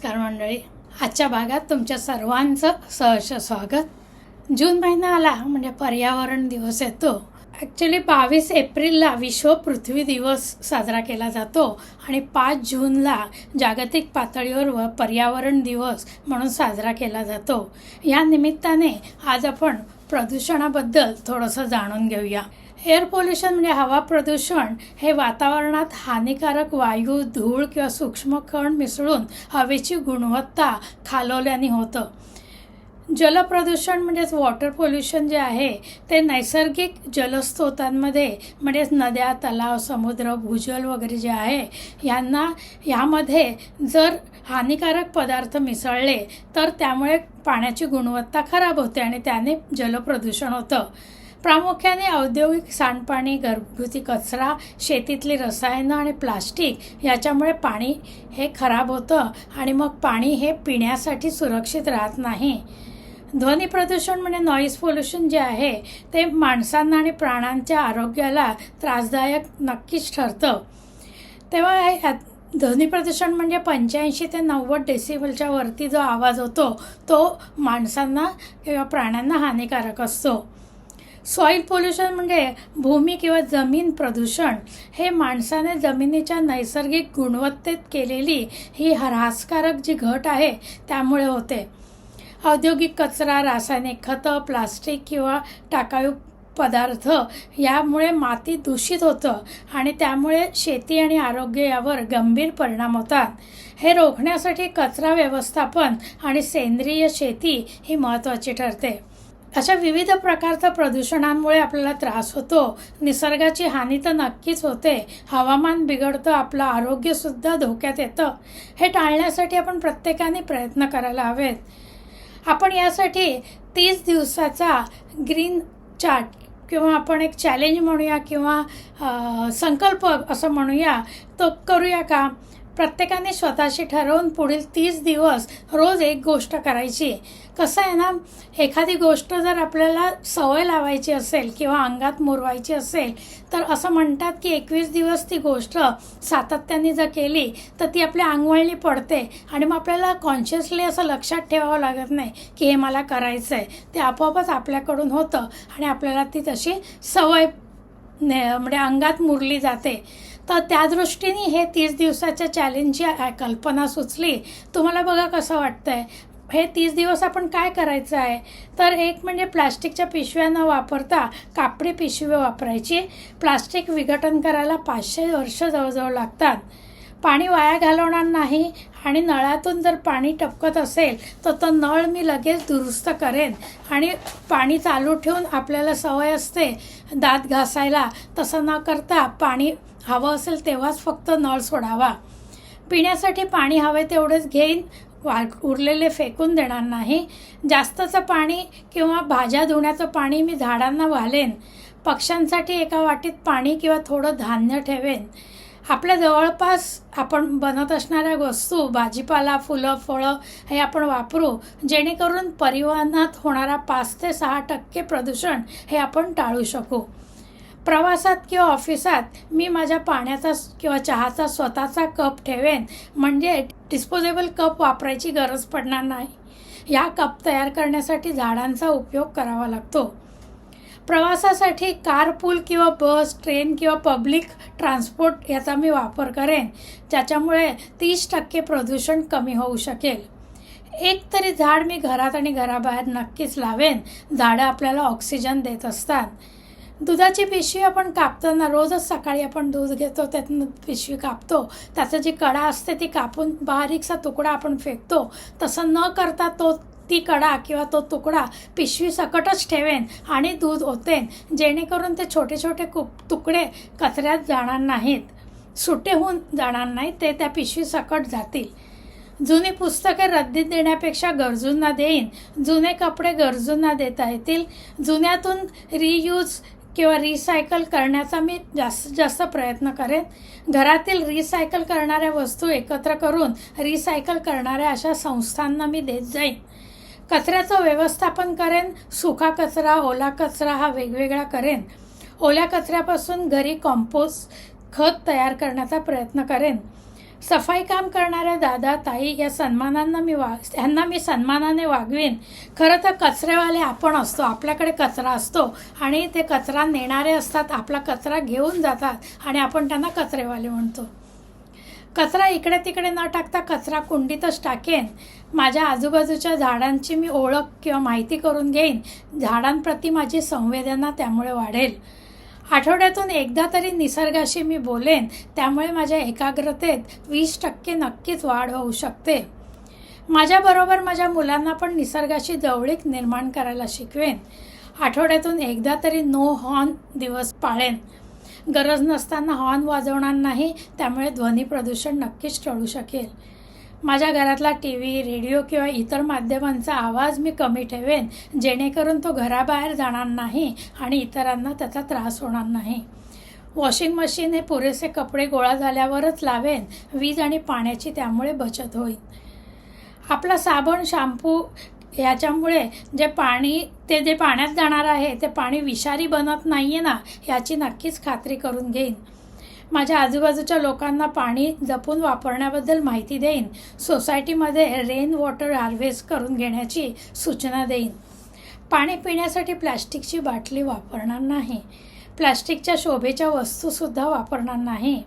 नमस्कार मंडळी, आजच्या भागात तुमच्या सर्वांचं सहर्ष स्वागत. जून महिना आला म्हणजे पर्यावरण दिवस येतो. ॲक्च्युली 22 एप्रिलला विश्व पृथ्वी दिवस साजरा केला जातो आणि 5 जूनला जागतिक पातळीवर पर्यावरण दिवस म्हणून साजरा केला जातो. या निमित्ताने आज आपण प्रदूषणाबद्दल थोडंसं जाणून घेऊया. एअर पोल्युशन म्हणजे हवा प्रदूषण हे वातावरणात हानिकारक वायू, धूळ किंवा सूक्ष्म कण मिसळून हवेची गुणवत्ता खालवल्याने होतं. जलप्रदूषण म्हणजेच वॉटर पोल्युशन जे आहे ते नैसर्गिक जलस्रोतांमध्ये म्हणजेच नद्या, तलाव, समुद्र, भूजल वगैरे जे आहे यामध्ये जर हानिकारक पदार्थ मिसळले तर त्यामुळे पाण्याची गुणवत्ता खराब होते आणि त्याने जलप्रदूषण होतं. प्रामुख्याने औद्योगिक सांडपाणी, घरगुती कचरा, शेतीतली रसायनं आणि प्लास्टिक याच्यामुळे पाणी हे खराब होतं आणि मग पाणी हे पिण्यासाठी सुरक्षित राहत नाही. ध्वनी प्रदूषण म्हणजे नॉईज पोल्युशन जे आहे ते माणसांना आणि प्राण्यांच्या आरोग्याला त्रासदायक नक्कीच ठरतं. तेव्हा ध्वनी प्रदूषण म्हणजे 85 ते 90 डेसिबलच्या वरती जो आवाज होतो तो माणसांना किंवा प्राण्यांना हानिकारक असतो. सॉईल पोल्युशन म्हणजे भूमी किंवा जमीन प्रदूषण हे माणसाने जमिनीच्या नैसर्गिक गुणवत्तेत केलेली ही ह्रासकारक जी घट आहे त्यामुळे होते. औद्योगिक कचरा, रासायनिक खतं, प्लास्टिक किंवा टाकाऊ पदार्थ यामुळे माती दूषित होतं आणि त्यामुळे शेती आणि आरोग्य यावर गंभीर परिणाम होतात. हे रोखण्यासाठी कचरा व्यवस्थापन आणि सेंद्रिय शेती ही महत्त्वाची ठरते. अशा विविध प्रकारच्या प्रदूषणांमुळे आपल्याला त्रास होतो. निसर्गाची हानी तर नक्कीच होते, हवामान बिघडतं, आपलं आरोग्यसुद्धा धोक्यात येतं. हे टाळण्यासाठी आपण प्रत्येकाने प्रयत्न करायला हवेत. आपण यासाठी 30 दिवसाचा ग्रीन चार्ट किंवा आपण एक चॅलेंज म्हणूया किंवा संकल्प असं म्हणूया तो करूया का? प्रत्येकाने स्वतःशी ठरवून पुढील 30 दिवस रोज एक गोष्ट करायची. कसं आहे ना, एखादी गोष्ट जर आपल्याला सवय लावायची असेल किंवा अंगात मुरवायची असेल तर असं म्हणतात की 21 दिवस ती गोष्ट सातत्याने जर केली तर ती आपल्या अंगवळणी पडते आणि मग आपल्याला कॉन्शियसली असं लक्षात ठेवावं लागत नाही की हे मला करायचं आहे. ते आपोआपच आपल्याकडून होतं आणि आपल्याला ती तशी सवय म्हणजे अंगात मुरली जाते. तर त्या दृष्टीने हे 30 दिवसाच्या चॅलेंजची कल्पना सुचली. तुम्हाला बघा कसं वाटतंय. हे 30 दिवस आपण काय करायचं आहे तर एक म्हणजे प्लास्टिकच्या पिशव्या न वापरता कापडी पिशवी वापरायची. प्लास्टिक विघटन करायला 500 वर्ष जवळजवळ लागतात. पाणी वाया घालवणार नाही आणि नळातून जर पाणी टपकत असेल तर तो नळ मी लगेच दुरुस्त करेन आणि पाणी चालू ठेवून आपल्याला सवय असते दात घासायला, तसं न करता पाणी हवं असेल तेव्हाच फक्त नळ सोडावा. पिण्यासाठी पाणी हवे तेवढेच घेईन, उरलेले फेकून देणार नाही. जास्तचं पाणी किंवा भाज्या धुण्याचं पाणी मी झाडांना घालेन. पक्ष्यांसाठी एका वाटीत पाणी किंवा थोडं धान्य ठेवेन. आपल्या जवळपास आपण बनत असणाऱ्या वस्तू, भाजीपाला, फुलं, फळं हे आपण वापरू जेणेकरून परिवहनात होणारा 5 ते 6% प्रदूषण हे आपण टाळू शकू. प्रवासात किंवा ऑफिसात मी माझ्या पाण्याचा किंवा चहाचा स्वतःचा कप ठेवेन म्हणजे डिस्पोजेबल कप वापरायची गरज पडणार नाही. या कप तयार करण्यासाठी झाडांचा उपयोग करावा लागतो. प्रवासासाठी कारपूल किंवा बस, ट्रेन किंवा पब्लिक ट्रान्सपोर्ट याचा मी वापर करेन ज्याच्यामुळे 30% प्रदूषण कमी होऊ शकेल. एक तरी झाड मी घरात आणि घराबाहेर नक्कीच लावेन. झाडं आपल्याला ऑक्सिजन देत असतात. दुधाची पिशवी आपण कापताना रोजच सकाळी आपण दूध घेतो, त्यातून पिशवी कापतो, त्याचं जी कडा असते ती कापून बारीकसा तुकडा आपण फेकतो. तसं न करता ती कडा किंवा तो तुकडा पिशवी सकटच ठेवेन आणि दूध ओतेन जेणेकरून ते छोटे छोटे तुकडे कचऱ्यात जाणार नाहीत, सुटे होऊन जाणार नाहीत, ते त्या पिशवी सकट जातील. जुनी पुस्तके रद्दीत देण्यापेक्षा गरजूंना देईन. जुने कपडे गरजूंना देता येतील. जुन्यातून रियूज किंवा रिसायकल करण्याचा मी जास्तीत जास्त प्रयत्न करेन. घरातील रिसायकल करणाऱ्या वस्तू एकत्र करून रिसायकल करणाऱ्या अशा संस्थांना मी देत जाईन. कचऱ्याचं व्यवस्थापन करेन. सुका कचरा, ओला कचरा हा वेगवेगळा करेन. ओल्या कचऱ्यापासून घरी कंपोस्ट खत तयार करण्याचा प्रयत्न करेन. सफाई काम करणाऱ्या दादा ताई या सन्मानांना त्यांना मी सन्मानाने वागवीन. खरं तर कचरेवाले आपण असतो, आपल्याकडे कचरा असतो आणि ते कचरा नेणारे असतात, आपला कचरा घेऊन जातात आणि आपण त्यांना कचरेवाले म्हणतो. कचरा इकडे तिकडे न टाकता कचरा कुंडीतच टाकेन. माझ्या आजूबाजूच्या झाडांची मी ओळख किंवा माहिती करून घेईन. झाडांप्रती माझी संवेदना त्यामुळे वाढेल. आठवड्यातून एकदा तरी निसर्गाशी मी बोलेन, त्यामुळे माझ्या एकाग्रतेत 20% नक्कीच वाढ होऊ शकते. माझ्याबरोबर माझ्या मुलांना पण निसर्गाशी जवळीक निर्माण करायला शिकवेन. आठवड्यातून एकदा तरी नो हॉर्न दिवस पाळेन. गरज नसताना हॉर्न वाजवणार नाही, त्यामुळे ध्वनी प्रदूषण नक्कीच टळू शकेल. माझ्या घरातला TV, रेडिओ किंवा इतर माध्यमांचा आवाज मी कमी ठेवेन, जेणेकरून तो घराबाहेर जाणार नाही आणि इतरांना त्याचा त्रास होणार नाही. वॉशिंग मशीन हे पुरेसे कपडे गोळा झाल्यावरच लावेन. वीज आणि पाण्याची त्यामुळे बचत होईल. आपला साबण, शॅम्पू याच्यामुळे जे पाण्यात जाणार आहे ते पाणी विषारी बनत नाही आहे ना, याची नक्कीच खात्री करून घेईन. माझ्या आजूबाजूच्या लोकांना पाणी जपून वापरण्याबद्दल माहिती देईन. सोसायटीमध्ये रेन वॉटर हार्वेस्ट करून घेण्याची सूचना देईन. पाणी पिण्यासाठी प्लॅस्टिकची बाटली वापरणार नाही. प्लॅस्टिकच्या शोभेच्या वस्तूसुद्धा वापरणार नाही.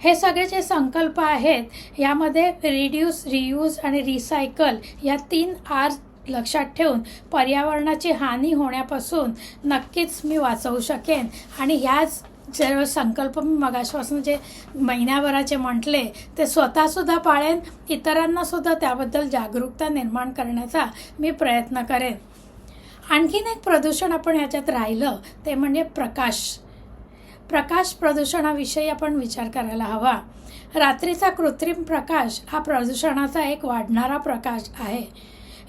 हे सगळे जे संकल्प आहेत यामध्ये रिड्यूस, रियूज आणि रिसायकल या 3 R लक्षात ठेवून पर्यावरणाची हानी होण्यापासून नक्कीच मी वाचवू शकेन. आणि ह्याच जे संकल्प मी मगाशपासून जे महिन्याभराचे म्हटले ते स्वतःसुद्धा पाळेन. इतरांनासुद्धा त्याबद्दल जागरूकता निर्माण करण्याचा मी प्रयत्न करेन. आणखीन एक प्रदूषण आपण ह्याच्यात राहिलं ते म्हणजे प्रकाश प्रदूषणाविषयी आपण विचार करायला हवा. रात्रीचा कृत्रिम प्रकाश हा प्रदूषणाचा एक वाढणारा प्रकाश आहे.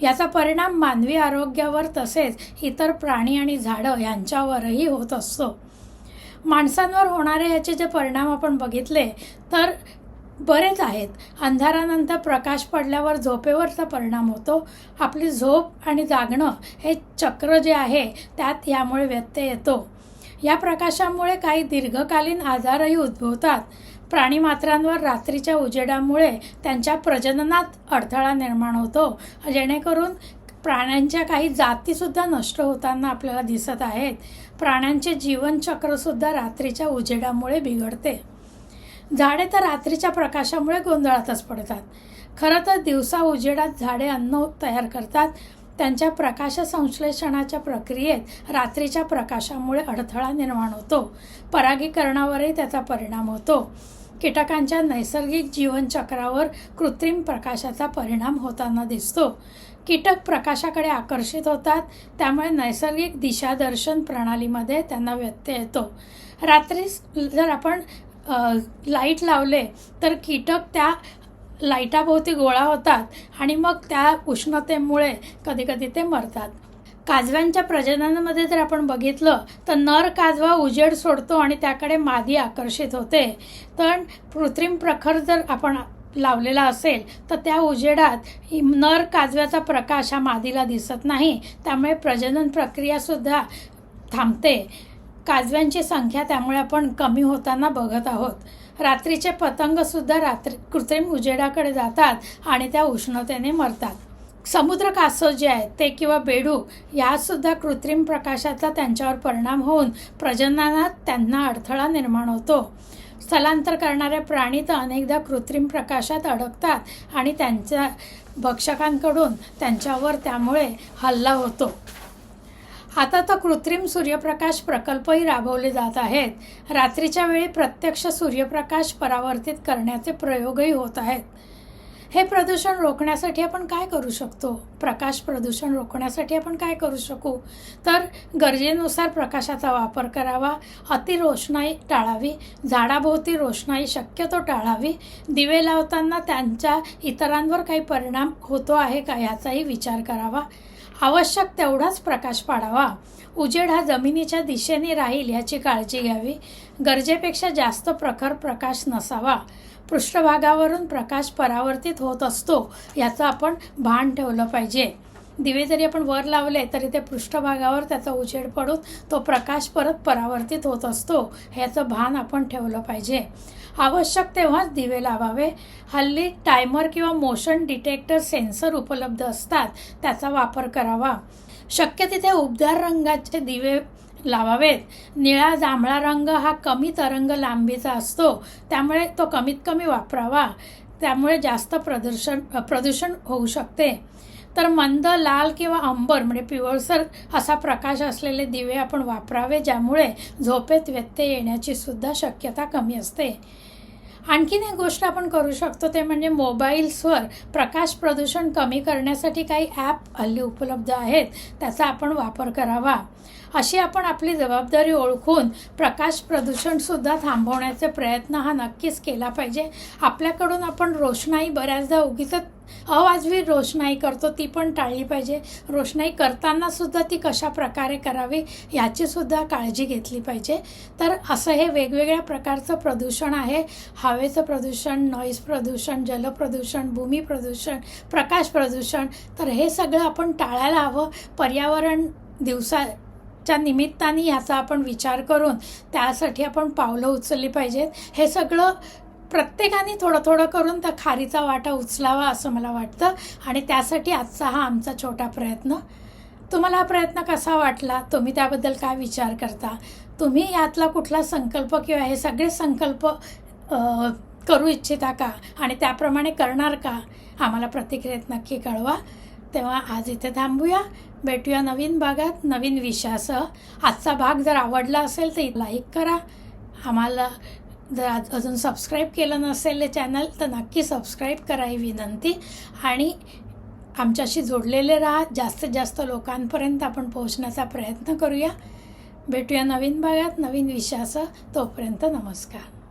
याचा परिणाम मानवी आरोग्यावर तसेच इतर प्राणी आणि झाडं यांच्यावरही होत असतो. माणसांवर होणारे याचे जे परिणाम आपण बघितले तर बरेच आहेत. अंधारानंतर प्रकाश पडल्यावर झोपेवरचा परिणाम होतो. आपली झोप आणि जागणं हे चक्र जे आहे त्यात यामुळे व्यत्यय येतो. या प्रकाशामुळे काही दीर्घकालीन आजारही उद्भवतात. प्राणीमात्रांवर रात्रीच्या उजेडामुळे त्यांच्या प्रजननात अडथळा निर्माण होतो, जेणेकरून प्राण्यांच्या काही जातीसुद्धा नष्ट होताना आपल्याला दिसत आहेत. प्राण्यांचे जीवनचक्रसुद्धा रात्रीच्या उजेडामुळे बिघडते. झाडे तर रात्रीच्या प्रकाशामुळे गोंधळातच पडतात. खरं तर दिवसा उजेडात झाडे अन्न तयार करतात. त्यांच्या प्रकाश संश्लेषणाच्या प्रक्रियेत रात्रीच्या प्रकाशामुळे अडथळा निर्माण होतो. परागीकरणावरही त्याचा परिणाम होतो. कीटकांच्या नैसर्गिक जीवनचक्रावर कृत्रिम प्रकाशाचा परिणाम होताना दिसतो. कीटक प्रकाशाकडे आकर्षित होतात, त्यामुळे नैसर्गिक दिशादर्शन प्रणालीमध्ये त्यांना व्यत्यय येतो. रात्री जर आपण लाईट लावले तर कीटक त्या लाईटाभोवती गोळा होतात आणि मग त्या उष्णतेमुळे कधीकधी ते मरतात. काजव्यांच्या प्रजननामध्ये जर आपण बघितलं तर नर काजवा उजेड सोडतो आणि त्याकडे मादी आकर्षित होते. तर कृत्रिम प्रखर जर आपण लावलेला असेल तर त्या उजेडात नर काजव्याचा प्रकाश हा मादीला दिसत नाही, त्यामुळे प्रजनन प्रक्रियासुद्धा थांबते. काजव्यांची संख्या त्यामुळे आपण कमी होताना बघत आहोत. रात्रीचे पतंगसुद्धा कृत्रिम उजेडाकडे जातात आणि त्या उष्णतेने मरतात. समुद्र कासव जे आहेत ते किंवा बेडूक यासुद्धा कृत्रिम प्रकाशाचा त्यांच्यावर परिणाम होऊन प्रजननात त्यांना अडथळा निर्माण होतो. स्थलांतर करणारे प्राणी तर अनेकदा कृत्रिम प्रकाशात अडकतात आणि त्यांच्या भक्षकांकडून त्यांच्यावर त्यामुळे हल्ला होतो. आता तर कृत्रिम सूर्यप्रकाश प्रकल्पही राबवले जात आहेत. रात्रीच्या वेळी प्रत्यक्ष सूर्यप्रकाश परावर्तित करण्याचे प्रयोगही होत आहेत. हे प्रदूषण रोखण्यासाठी आपण काय करू शकतो? प्रकाश प्रदूषण रोखण्यासाठी आपण काय करू शकू? तर गरजेनुसार प्रकाशाचा वापर करावा. अति रोषणाई टाळावी. झाडाभोवती रोषणाई शक्यतो टाळावी. दिवे लावताना त्यांचा इतरांवर काही परिणाम होतो आहे का याचाही विचार करावा. आवश्यक तेवढाच प्रकाश पाडावा. उजेड हा जमिनीच्या दिशेने राहील याची काळजी घ्यावी. गरजेपेक्षा जास्त प्रखर प्रकाश नसावा. पृष्ठभागावरून प्रकाश परावर्तित होत असतो याचं आपण भान ठेवलं पाहिजे. दिवे जरी आपण वर लावले तरी ते पृष्ठभागावर त्याचा उजेड पडून तो प्रकाश परत परावर्तित होत असतो, ह्याचं भान आपण ठेवलं पाहिजे. आवश्यक तेव्हाच दिवे लावावे. हल्ली टायमर किंवा मोशन डिटेक्टर सेन्सर उपलब्ध असतात, त्याचा वापर करावा. शक्य तिथे उबदार रंगाचे दिवे लावावेत. निळा जांभळा रंग हा कमी तरंग लांबीचा असतो, त्यामुळे तो कमीत कमी वापरावा. त्यामुळे जास्त प्रदूषण होऊ शकते. तर मंद लाल किंवा अंबर म्हणजे पिवळसर असा प्रकाश असलेले दिवे आपण वापरावे, ज्यामुळे झोपेत व्यत्यय येण्याची सुद्धा शक्यता कमी असते. आणखीन एक गोष्ट आपण करू शकतो ते म्हणजे मोबाईल्सवर प्रकाश प्रदूषण कमी करण्यासाठी काही ॲप हल्ली उपलब्ध आहेत, त्याचा आपण वापर करावा. अशी आपण आपली जबाबदारी ओळखून प्रकाश प्रदूषणसुद्धा थांबवण्याचे प्रयत्न हा नक्कीच केला पाहिजे. आपल्याकडून आपण रोषणाई बऱ्याचदा उगीच अवाजवी रोषणाई करतो, ती पण टाळली पाहिजे. रोषणाई करतानासुद्धा ती कशा प्रकारे करावी याचीसुद्धा काळजी घेतली पाहिजे. तर असं हे वेगवेगळ्या प्रकारचं प्रदूषण आहे. हवेचं प्रदूषण, नॉईज प्रदूषण, जलप्रदूषण, भूमी प्रदूषण, प्रकाश प्रदूषण. तर हे सगळं आपण टाळायला हवं. पर्यावरण दिवसाच्या निमित्ताने ह्याचा आपण विचार करून त्यासाठी आपण पावलं उचलली पाहिजेत. हे सगळं प्रत्येकाने थोडं थोडं करून त्या खारीचा वाटा उचलावा असं मला वाटतं, आणि त्यासाठी आजचा हा आमचा छोटा प्रयत्न. तुम्हाला हा प्रयत्न कसा वाटला, तुम्ही त्याबद्दल काय विचार करता, तुम्ही यातला कुठला संकल्प किंवा हे सगळे संकल्प करू इच्छिता का आणि त्याप्रमाणे करणार का, आम्हाला प्रतिक्रियेत नक्की कळवा. तेव्हा आज इथे थांबूया. भेटूया नवीन भागात नवीन विषयासह. आजचा भाग जर आवडला असेल तर लाईक करा. आम्हाला जर अजून सबस्क्राईब केलं नसेल हे चॅनल तर नक्की सबस्क्राईब करा ही विनंती, आणि आमच्याशी जोडलेले राहा. जास्तीत जास्त लोकांपर्यंत आपण पोहोचण्याचा प्रयत्न करूया. भेटूया नवीन भागात नवीन विषयासह. तोपर्यंत नमस्कार.